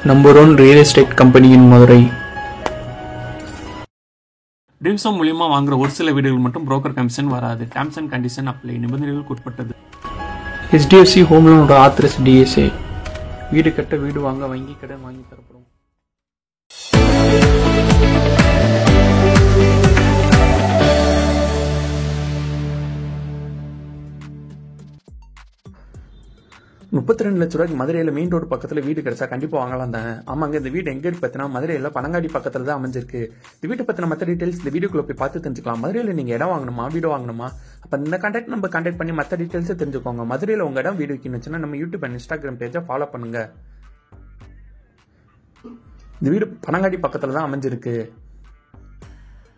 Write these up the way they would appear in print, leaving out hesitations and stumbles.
Number 1 real estate company in Madurai. Dreams home மூலியமாக வாங்குற ஒரு சில வீடுகள் மட்டும் புரோக்கர் கமிஷன் வராது. Terms and condition apply. நிபந்தனைகளுக்கு உட்பட்டது. HDFC ஹோம் லோனோட ஆத்தரைஸ் DSA. வீடு கட்ட, வீடு வாங்க வங்கி கடன் வாங்கி தரப்படும். $32 லட்ச ரூபாய்க்கு மதுரையில் மெயின் ரோடு பக்கத்தில் வீடு கிடைச்சா கண்டிப்பாக வாங்கலாம் தானே. ஆமாங்க, இந்த வீடு எங்கே இருக்கு பார்த்தீங்கன்னா மதுரையில் பனங்காடி பக்கத்தில் தான் அமைஞ்சிருக்கு. இந்த வீட்டை பற்றின மற்ற டீட்டெயில்ஸ் இந்த வீடியோக்குள்ள போய் பார்த்து தெரிஞ்சுக்கலாம். மதுரையில் நீங்கள் இடம் வாங்கணுமா, வீடு வாங்கணுமா, அப்போ இந்த கான்டாக்ட் பண்ணி மற்ற டீட்டெயில்ஸை தெரிஞ்சுக்கோங்க. மதுரையில் உங்கள் இடம் வீடு வைக்கணும்னா நம்ம யூடியூப் அண்ட் இன்ஸ்டாகிராம் பேஜை ஃபாலோ பண்ணுங்க. இந்த வீடு பனங்காடி பக்கத்தில் தான் அமைஞ்சிருக்கு.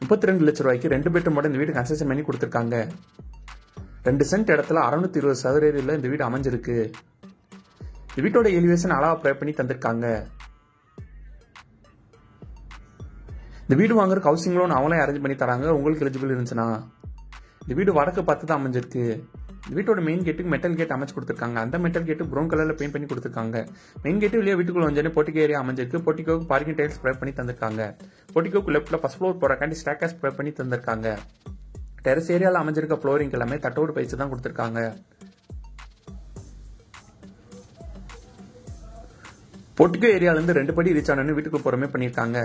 32 லட்ச ரூபாய்க்கு 2 பெட்ரூமோட இந்த வீடு கன்ஸ்ட்ரக்ஷன் பண்ணி கொடுத்துருக்காங்க. 2 சென்ட் இடத்துல 620 சதுரடியில் இந்த வீடு அமைஞ்சிருக்கு. இந்த வீட்டோட எலிவேஷன் அழகா ப்ரே பண்ணி தந்திருக்காங்க. இந்த வீடு வாங்குறதுக்கு ஹவுசிங் லோன் அவங்களே அரேஞ்ச் பண்ணி தராங்க. உங்களுக்கு எலிஜிபிள் இருந்துச்சுன்னா. இந்த வீடு வடக்கு பார்த்து தான் அமைஞ்சிருக்கு. இந்த வீட்டோட மெயின் கேட்டுக்கு மெட்டல் கேட் அமைச்சு கொடுத்துருக்காங்க. அந்த மெட்டல் கேட்டு ப்ரௌன் கலர்ல பெயிண்ட் பண்ணி கொடுத்துருக்காங்க. மெயின் கேட்டு வெளியே வீட்டுக்குள்ள வந்து போட்டிகோ ஏரியா அமைஞ்சிருக்கு. போட்டிகோக்கு பார்க்கிங் டைல்ஸ் ப்ரே பண்ணி தந்திருக்காங்க. போட்டிகோக்கு லெஃப்ட்ல ஃபர்ஸ்ட் ஃப்ளோர் போறக்காண்டி ஸ்டாக்கர்ஸ் ப்ரே பண்ணி தந்திருக்காங்க. டெரஸ் ஏரியாவில் அமைஞ்சிருக்க ஃப்ளோரிங் எல்லாமே தட்டோடு பயிற்சி தான் கொடுத்துருக்காங்க. போர்டிகோ ஏரியாவிலிருந்து 2 படி ரீச் ஆனு வீட்டுக்கு போறமே பண்ணிருக்காங்க.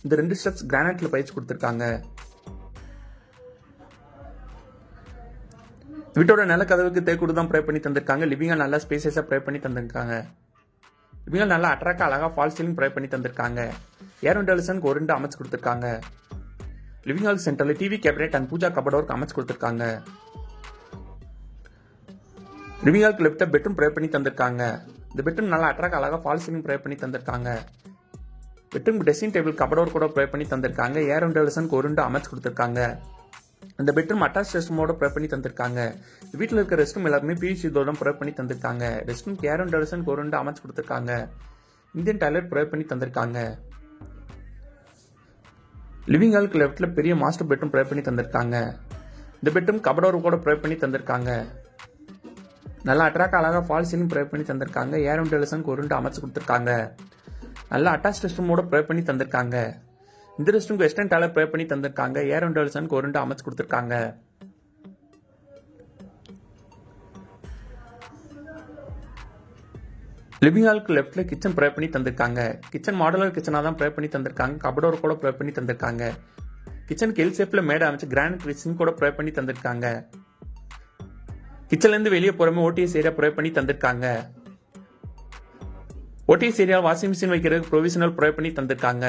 இந்த 2 ஸ்டெப்ஸ் கிரானைட்ல பயிற்சி கொடுத்திருக்காங்க. வீட்டோட நில கதவுக்கு தேக்கூடு தான் ப்ரே பண்ணி தந்திருக்காங்க. லிவிங்கா நல்லா ஸ்பேசியஸா ப்ரே பண்ணி தந்திருக்காங்க. லிவிங்கா நல்லா அட்ராக்டா அழகா ஃபால் சீலிங் ப்ரே பண்ணி தந்திருக்காங்க. ஏர் வென்டிலேஷனுக்கு ஒரு 2 அமைச்சு கொடுத்திருக்காங்க. லிவிங் ஹால் சென்டர்ல TV cabinet and pooja cupboard work அமைச்சு கொடுத்திருக்காங்க. லிவிங் ஹாலுக்கு லெஃப்ட்ல பெட்ரூம் ப்ரே பண்ணி தந்திருக்காங்க. இந்த பெட்ரூம் நல்லா அட்ராக்ட் அழகா ஃபால் சீலிங் ப்ரே பண்ணி தந்திருக்காங்க. பெட்ரூம் ட்ரெஸ்ஸிங் டேபிள் கபோர்ட் கூட ப்ரே பண்ணி தந்திருக்காங்க. ஏர் வென்டிலேஷனுக்கு ஒரு 2 அமைச்சு கொடுத்திருக்காங்க. இந்த பெட்ரூம் அட்டாச் ரெஸ்ட்ரூமோட ப்ரே பண்ணி தந்திருக்காங்க. வீட்டில் இருக்க ரெஸ்ட்ரூம் எல்லாருமே PVC டோர் ப்ரே பண்ணி தந்திருக்காங்க. ரெஸ்ட்ரூம்க்கு ஏர் வென்டிலேஷனுக்கு ஒரு 2 அமைச்சு கொடுத்திருக்காங்க. இந்தியன் டாய்லெட் ப்ரே பண்ணி தந்திருக்காங்க. லிவிங் ஹாலுக்கு லெஃப்ட்ல பெரிய மாஸ்டர் பெட்ரூம் ப்ரே பண்ணி தந்திருக்காங்க. இந்த பெட்ரூம் கபோர்ட் கூட ப்ரே பண்ணி தந்திருக்காங்க. நல்லா அட்ராக்ட் அழகா ஃபால் சீலிங் ப்ரே பண்ணி தந்திருக்காங்க. ஏர் வென்டிலேஷனுக்கு ஒரு 2 அமைச்சு கொடுத்திருக்காங்க. நல்லா அட்டாச் ரெஸ்ட்ரூமோட ப்ரே பண்ணி தந்திருக்காங்க. இந்த ரெஸ்ட்ரூம்க்கு வெஸ்டர்ன் டாய்லெட் ப்ரே பண்ணி தந்திருக்காங்க. ஏர் வென்டிலேஷனுக்கு ஒரு 2 அமைச்சு கொடுத்திருக்காங்க. லிவிங் ஹாலுக்கு லெஃப்ட்ல கிச்சன் ப்ரே பண்ணி தந்திருக்காங்க. கிச்சன் மாடுலர் கிச்சனா தான் ப்ரே பண்ணி தந்திருக்காங்க. கபோர்ட் கூட ப்ரே பண்ணி தந்திருக்காங்க. கிச்சனுக்கு எல் ஷேப்ல மேடை அமைச்சு கிரானைட் கிச்சன் கூட ப்ரே பண்ணி தந்திருக்காங்க. கிச்சன்ல இருந்து வெளியே போறமே OTS ஏரியா ப்ரே பண்ணி தந்திருக்காங்க. OTS ஏரியா வாஷிங் மிஷின் வைக்கிறதுக்கு ப்ரொவிஷனல் ப்ரே பண்ணி தந்திருக்காங்க.